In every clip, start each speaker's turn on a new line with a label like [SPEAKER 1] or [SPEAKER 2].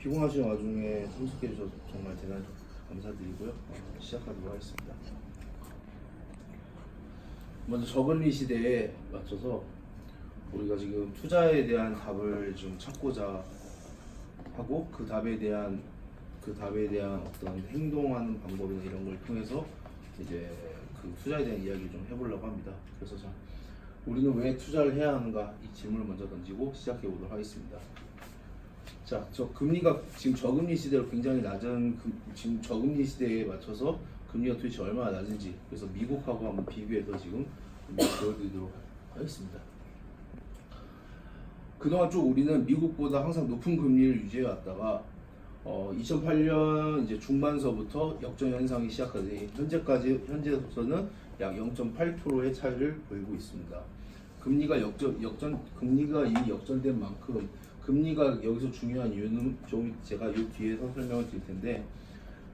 [SPEAKER 1] 피곤하신 와중에 참석해 주셔서 정말 대단히 감사드리고요. 시작하도록 하겠습니다. 먼저 저금리 시대에 맞춰서 우리가 지금 투자에 대한 답을 좀 찾고자 하고 그 답에 대한 어떤 행동하는 방법이나 이런 걸 통해서 이제 그 투자에 대한 이야기를 좀 해보려고 합니다. 그래서 자, 우리는 왜 투자를 해야 하는가 이 질문을 먼저 던지고 시작해 보도록 하겠습니다. 자, 저 금리가 지금 저금리 시대로 굉장히 낮은 지금 저금리 시대에 맞춰서 금리가 도대체 얼마나 낮은지 그래서 미국하고 한번 비교해서 지금 보여드리도록 하겠습니다. 그동안 쭉 우리는 미국보다 항상 높은 금리를 유지해 왔다가 2008년 이제 중반서부터 역전 현상이 시작하더니 현재로서는 약 0.8%의 차이를 보이고 있습니다. 금리가 이미 역전된 만큼 금리가 여기서 중요한 이유는 좀 제가 이 뒤에서 설명을 드릴 텐데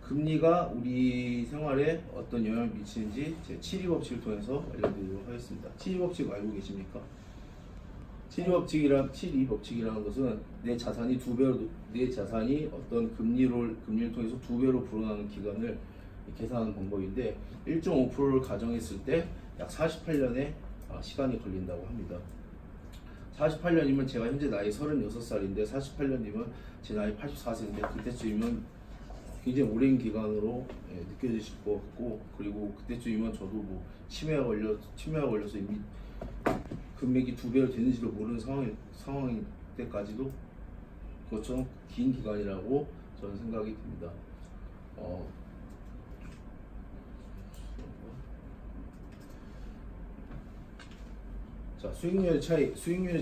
[SPEAKER 1] 금리가 우리 생활에 어떤 영향을 미치는지 제 7위 법칙을 통해서 알려드리도록 하겠습니다. 7위 법칙 알고 계십니까? 7위 법칙이라는 것은 내 자산이 어떤 금리를 통해서 2배로 불어나는 기간을 계산하는 방법인데 1.5%를 가정했을 때 약 48년의 시간이 걸린다고 합니다. 48년이면 제가 현재 나이 36살인데 48년이면 제 나이 84세인데 그때쯤이면 굉장히 오랜 기간으로 느껴지실 것 같고 그리고 그때쯤이면 저도 뭐 치매가 걸려서 이미 금맥이 2배로 되는지도 모르는 상황일 때까지도 그것처럼 긴 기간이라고 저는 생각이 듭니다. 자, 수익률의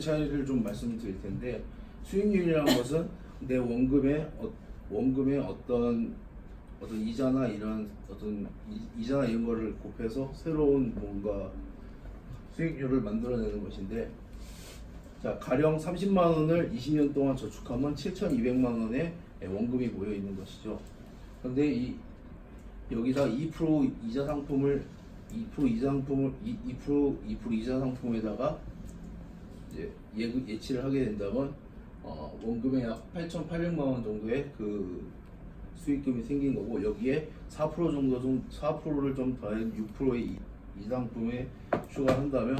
[SPEAKER 1] 차이를 좀 말씀드릴 텐데 수익률이라는 것은 내 원금의 어떤 이자나 이런 거를 곱해서 새로운 뭔가 수익률을 만들어내는 것인데 자, 가령 30만 원을 20년 동안 저축하면 7,200만 원의 원금이 모여 있는 것이죠. 그런데 여기다 2% 이자 상품에다가 이제 예치를 하게 된다면 원금에 약 8,800만 원 정도의 그 수익금이 생긴 거고 여기에 4%를 좀 더한 6%의 이상품에 추가를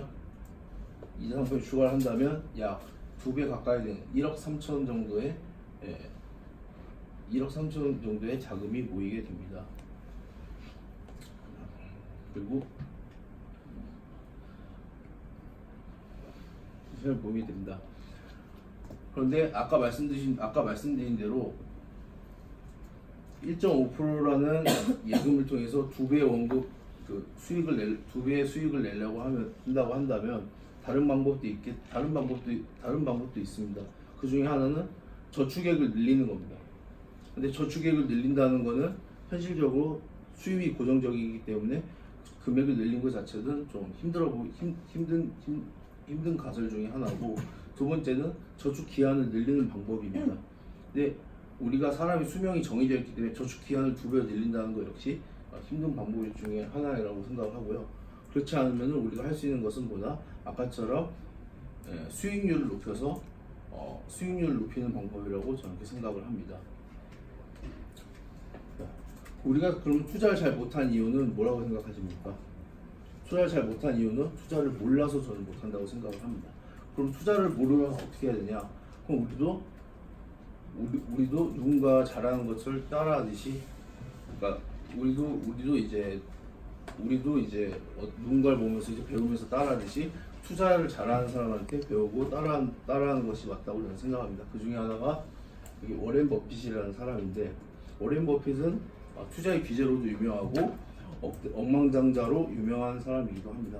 [SPEAKER 1] 한다면 약 2배 가까이 되는 1억 3천 정도의 자금이 모이게 됩니다. 그리고 잘 보게 됩니다. 그런데 아까 말씀드린 대로 1.5%라는 예금을 통해서 2배의 수익을 내려고 한다면 다른 방법도 있습니다. 그 중에 하나는 저축액을 늘리는 겁니다. 근데 저축액을 늘린다는 거는 현실적으로 수입이 고정적이기 때문에 금액을 늘린 것 자체는 좀 힘든 가설 중에 하나고 두 번째는 저축 기한을 늘리는 방법입니다. 근데 우리가 사람의 수명이 정해져 있기 때문에 저축 기한을 2배로 늘린다는 것 역시 힘든 방법 중에 하나라고 생각하고요. 그렇지 않으면 우리가 할 수 있는 것은 뭐다? 아까처럼 수익률을 높여서 수익률을 높이는 방법이라고 저는 그렇게 생각을 합니다. 우리가 그럼 투자를 잘 못한 이유는 뭐라고 생각하십니까? 투자를 잘 못한 이유는 투자를 몰라서 저는 못한다고 생각을 합니다. 그럼 투자를 모르면 어떻게 해야 되냐? 그럼 우리도 누군가 잘하는 것을 따라하듯이, 그러니까 우리도 이제 누군가를 보면서 이제 배우면서 따라하듯이 투자를 잘하는 사람한테 배우고 따라하는 것이 맞다고 저는 생각합니다. 그 중에 하나가 이게 워렌 버핏이라는 사람인데 워렌 버핏은 투자의 귀재로도 유명하고 억만장자로 유명한 사람이기도 합니다.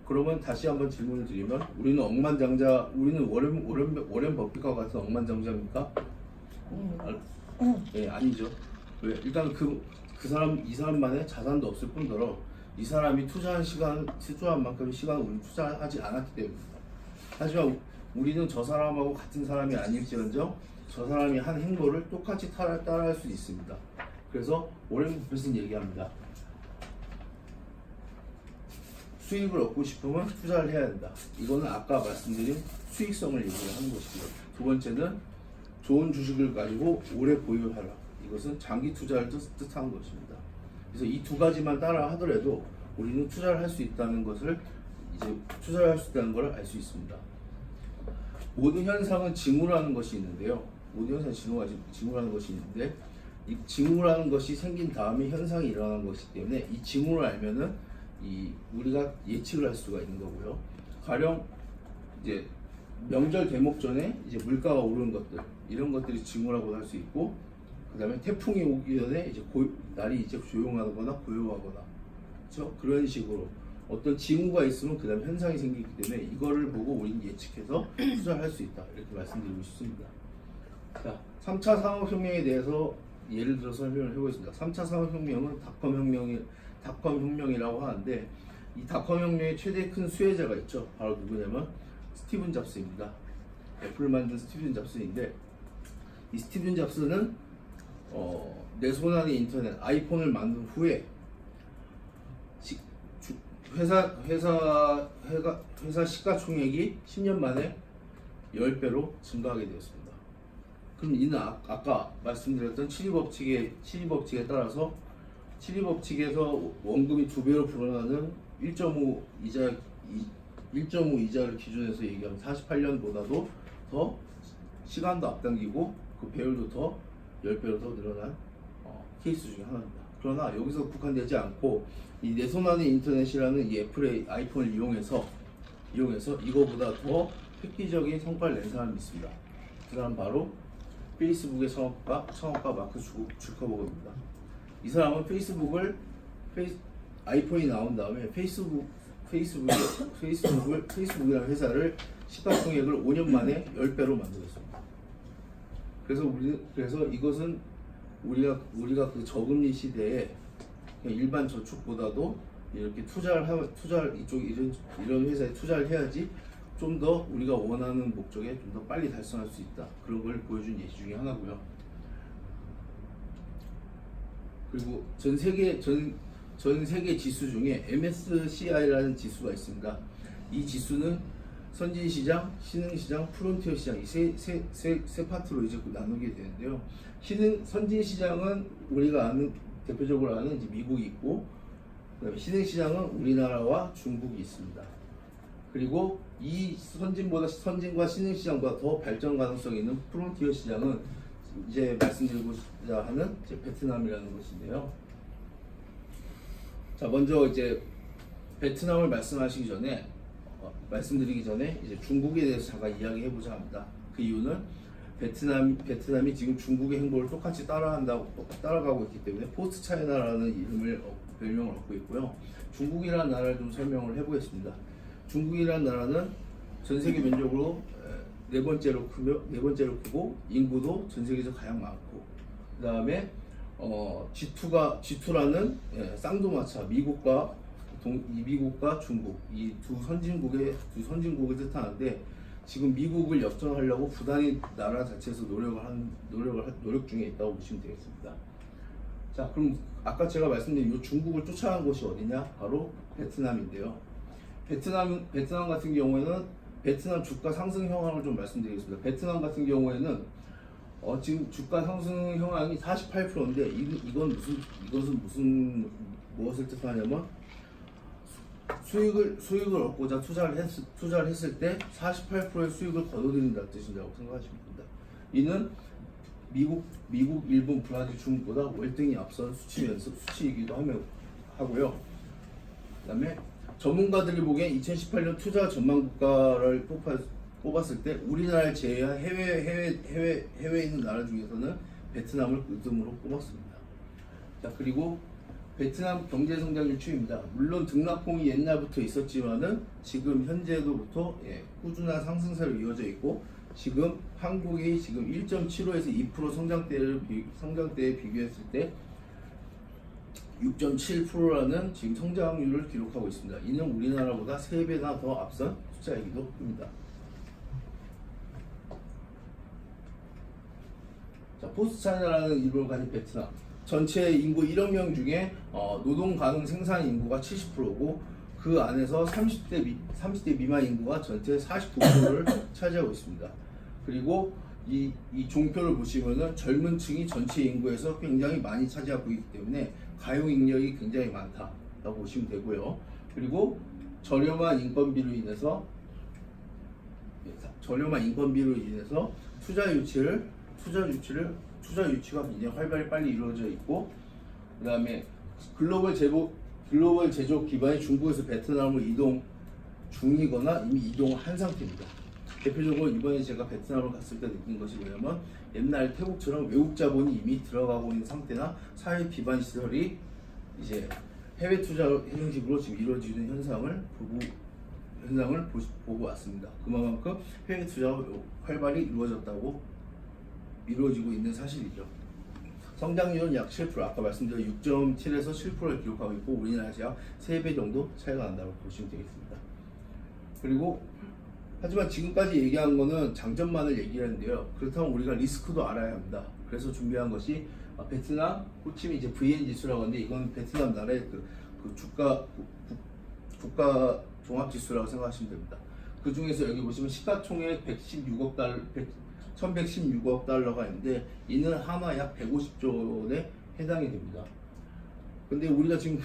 [SPEAKER 1] 그러면 다시 한번 질문을 드리면 우리는 워렌 버핏과 같은 억만장자입니까? 네, 아니죠. 왜? 일단 이 사람만의 자산도 없을 뿐더러 이 사람이 투자한 만큼의 시간을 우리는 투자하지 않았기 때문입니다. 하지만 우리는 저 사람하고 같은 사람이 아닐지언정 저 사람이 한 행보를 똑같이 따라할 수 있습니다. 그래서 워렌 버핏은 얘기합니다. 수익을 얻고 싶으면 투자를 해야 된다. 이거는 아까 말씀드린 수익성을 얘기하는 것이고요. 두 번째는 좋은 주식을 가지고 오래 보유하라. 이것은 장기 투자를 뜻하는 것입니다. 그래서 이 두 가지만 따라 하더라도 우리는 투자를 할 수 있다는 것을 이제 투자를 할 수 있다는 걸 알 수 있습니다. 모든 현상은 징후라는 것이 있는데요. 모든 현상은 징후라는 것이 있는데 이 징후라는 것이 생긴 다음에 현상이 일어나는 것이기 때문에 이 징후를 알면은 우리가 예측을 할 수가 있는 거고요. 가령 이제 명절 대목 전에 이제 물가가 오르는 것들 이런 것들이 징후라고 할 수 있고, 그다음에 태풍이 오기 전에 이제 날이 이제 조용하거나 고요하거나, 그렇죠? 그런 식으로 어떤 징후가 있으면 그다음에 현상이 생기기 때문에 이거를 보고 우리는 예측해서 투자를 할 수 있다, 이렇게 말씀드리고 싶습니다. 자, 3차 산업혁명에 대해서 예를 들어서 설명을 해보겠습니다. 3차 산업혁명은 닷컴혁명이라고 하는데, 이 닷컴혁명의 최대 큰 수혜자가 있죠. 바로 누구냐면 스티븐 잡스입니다. 애플을 만든 스티븐 잡스인데, 이 스티븐 잡스는 내 손 안에 인터넷 아이폰을 만든 후에 회사 시가총액이 10년 만에 10배로 증가하게 되었습니다. 그럼 이는 아까 말씀드렸던 7위 따라서 7위 법칙에서 원금이 2배로 불어나는 1.5 이자를 기준해서 얘기하면 48년보다도 더 시간도 앞당기고 그 배율도 더 10배로 더 늘어난 케이스 중에 하나입니다. 그러나 여기서 국한되지 않고 이 내 손 안에 인터넷이라는 이 애플의 아이폰을 이용해서 이거보다 더 획기적인 성과를 낸 사람이 있습니다. 그 사람 바로 페이스북의 창업가 마크 주커버그입니다. 이 사람은 아이폰이 나온 다음에 페이스북이라는 회사를 시가총액을 5년 만에 10배로 만들었습니다. 그래서 이것은 우리가 그 저금리 시대에 일반 저축보다도 이렇게 이런 회사에 투자를 해야지 좀 더 우리가 원하는 목적에 좀 더 빨리 달성할 수 있다, 그런 걸 보여준 예시 중에 하나고요. 그리고 전 세계 지수 중에 MSCI라는 지수가 있습니다. 이 지수는 선진시장, 신흥시장, 프론티어 시장, 이 세 파트로 이제 나누게 되는데요. 선진시장은 우리가 대표적으로 아는 이제 미국이 있고, 그다음에 신흥시장은 우리나라와 중국이 있습니다. 그리고 이 선진과 신흥시장보다 더 발전 가능성이 있는 프론티어 시장은 이제 말씀드리고자 하는 이제 베트남이라는 것인데요. 자, 먼저 이제 베트남을 말씀드리기 전에 이제 중국에 대해서 잠깐 이야기해보자 합니다. 그 이유는 베트남이 지금 중국의 행보를 똑같이 따라가고 있기 때문에 포스트 차이나라는 별명을 얻고 있고요. 중국이라는 나라를 좀 설명을 해보겠습니다. 중국이라는 나라는 전 세계 면적으로 네 번째로 크고 인구도 전 세계에서 가장 많고, 그 다음에 G2라는 쌍두마차 미국과 중국 이 두 선진국을 뜻하는데, 지금 미국을 역전하려고 부단히 나라 자체에서 노력 중에 있다고 보시면 되겠습니다. 자, 그럼 아까 제가 말씀드린 이 중국을 쫓아간 곳이 어디냐? 바로 베트남인데요. 베트남 같은 경우에는 베트남 주가 상승 현황을 좀 말씀드리겠습니다. 베트남 같은 경우에는 지금 주가 상승 현황이 48%인데 이것은 무엇을 뜻하냐면 수익을 얻고자 투자를 했을 때 48%의 수익을 거둬들인다는 뜻이라고 생각하시면 됩니다. 이는 미국, 일본, 브라질, 중국보다 월등히 앞선 수치이기도 하고요. 그다음에 전문가들이 보기엔 2018년 투자 전망 국가를 뽑았을 때 우리나라를 제외한 해외에 있는 나라 중에서는 베트남을 으뜸으로 뽑았습니다. 자, 그리고 베트남 경제 성장률 추이입니다. 물론 등락폭이 옛날부터 있었지만은 지금 현재로부터 꾸준한 상승세로 이어져 있고, 지금 한국이 지금 1.75에서 2% 성장대에 비교했을 때 6.7%라는 지금 성장률을 기록하고 있습니다. 이는 우리나라보다 3배나 더 앞선 숫자이기도 합니다. 자, 포스트 차이나라는 이름을 가진 베트남. 전체 인구 1억 명 중에 노동 가능 생산 인구가 70%고, 그 안에서 30대 미만 인구가 전체 49%를 차지하고 있습니다. 그리고 이 종표를 보시면은 젊은 층이 전체 인구에서 굉장히 많이 차지하고 있기 때문에 가용 인력이 굉장히 많다라고 보시면 되고요. 그리고 저렴한 인건비로 인해서 투자 유치가 굉장히 활발히 빨리 이루어져 있고, 그다음에 글로벌 제조업 기반이 중국에서 베트남으로 이동 중이거나 이미 이동을 한 상태입니다. 대표적으로 이번에 제가 베트남을 갔을 때 느낀 것이 뭐냐면, 옛날 태국처럼 외국 자본이 이미 들어가고 있는 상태나 사회 기반 시설이 이제 해외 투자 형식으로 지금 이루어지는 현상을 보고 왔습니다. 그만큼 해외 투자가 활발히 이루어지고 있는 사실이죠. 성장률은 약 7%, 아까 말씀드린 6.7에서 7%를 기록하고 있고, 우리나라에서 약 3배 정도 차이가 난다고 보시면 되겠습니다. 그리고 하지만 지금까지 얘기한 거는 장점만을 얘기하는데요. 그렇다면 우리가 리스크도 알아야 합니다. 그래서 준비한 것이 베트남 호치민 이제 VN 지수라고 하는데, 이건 베트남 나라의 그 국가 종합 지수라고 생각하시면 됩니다. 그 중에서 여기 보시면 시가총액 1116억 달러가 있는데, 이는 하나 약 150조 원에 해당이 됩니다. 근데 우리가 지금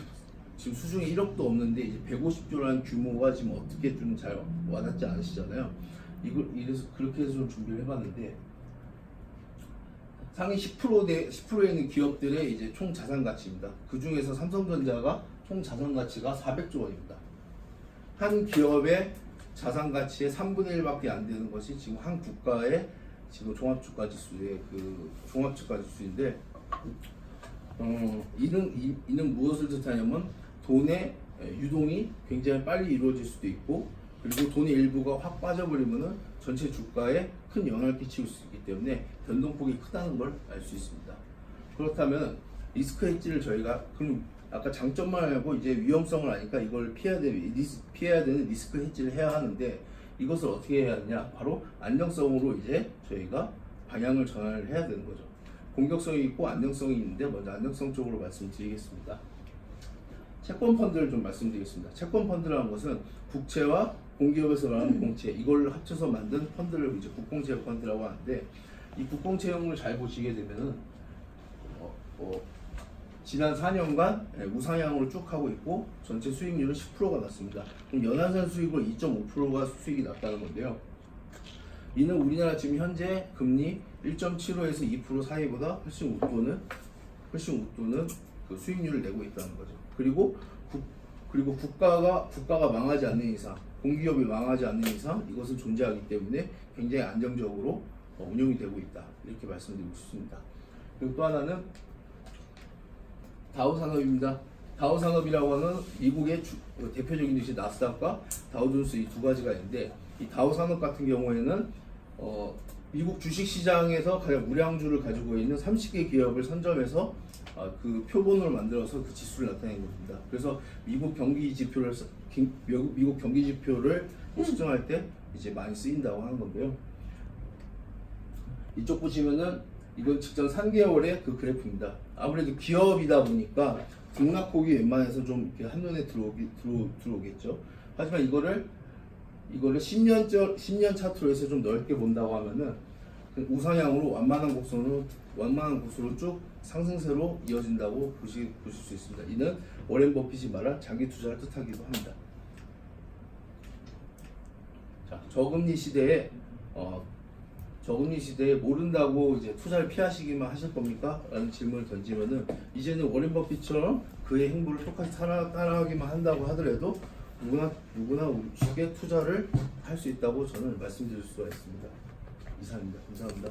[SPEAKER 1] 수중에 1억도 없는데 이제 150조라는 규모가 지금 어떻게 좀 잘 와닿지 않으시잖아요. 이래서 그렇게 해서 좀 준비를 해봤는데, 상위 10%에 있는 기업들의 이제 총 자산 가치입니다. 그 중에서 삼성전자가 총 자산 가치가 400조 원입니다. 한 기업의 자산 가치의 3분의 1밖에 안 되는 것이 지금 한 국가의 지금 종합주가 지수인데, 이는 무엇을 뜻하냐면, 돈의 유동이 굉장히 빨리 이루어질 수도 있고, 그리고 돈의 일부가 확 빠져버리면은 전체 주가에 큰 영향을 끼칠 수 있기 때문에 변동폭이 크다는 걸 알 수 있습니다. 그렇다면 리스크 헤지를 저희가, 그럼 아까 장점만 알고 이제 위험성을 아니까 이걸 피해야 되는 리스크 헤지를 해야 하는데, 이것을 어떻게 해야 하느냐? 바로 안정성으로 이제 저희가 방향을 전환을 해야 되는 거죠. 공격성이 있고 안정성이 있는데, 먼저 안정성 쪽으로 말씀드리겠습니다. 채권 펀드를 좀 말씀드리겠습니다. 채권 펀드라는 것은 국채와 공기업에서 말하는 공채, 이걸 합쳐서 만든 펀드를 이제 국공채 펀드라고 하는데, 이 국공채형을 잘 보시게 되면은 지난 4년간 우상향으로 쭉 하고 있고, 전체 수익률은 10%가 났습니다. 그럼 연한선 수익으로 2.5%가 수익이 났다는 건데요. 이는 우리나라 지금 현재 금리 1.75에서 2% 사이보다 훨씬 웃도는 그 수익률을 내고 있다는 거죠. 그리고 국가가 망하지 않는 이상, 공기업이 망하지 않는 이상 이것은 존재하기 때문에 굉장히 안정적으로 운영이 되고 있다, 이렇게 말씀드리고 싶습니다. 그리고 또 하나는 다우산업입니다. 다우산업이라고 하는 미국의 대표적인 것이 나스닥과 다우존스 이 두 가지가 있는데, 이 다우산업 같은 경우에는 미국 주식시장에서 가장 우량주를 가지고 있는 30개 기업을 선점해서 그 표본을 만들어서 그 지수를 나타내는 겁니다. 그래서 미국 경기 지표를 측정할 때 이제 많이 쓰인다고 하는 건데요. 이쪽 보시면은 이건 직전 3개월의 그 그래프입니다. 아무래도 기업이다 보니까 등락폭이 웬만해서 좀 이렇게 한눈에 들어오겠죠. 하지만 이거를 10년 차트로 해서 좀 넓게 본다고 하면은 우상향으로 완만한 곡선으로 쭉 상승세로 이어진다고 보실 수 있습니다. 이는 워렌 버핏이 말한 장기 투자를 뜻하기도 합니다. 자, 저금리 시대에 모른다고 이제 투자를 피하시기만 하실 겁니까? 라는 질문을 던지면은, 이제는 워렌 버핏처럼 그의 행보를 똑같이 따라하기만 한다고 하더라도 누구나 우리 주식에 투자를 할 수 있다고 저는 말씀드릴 수가 있습니다. 이상입니다. 감사합니다.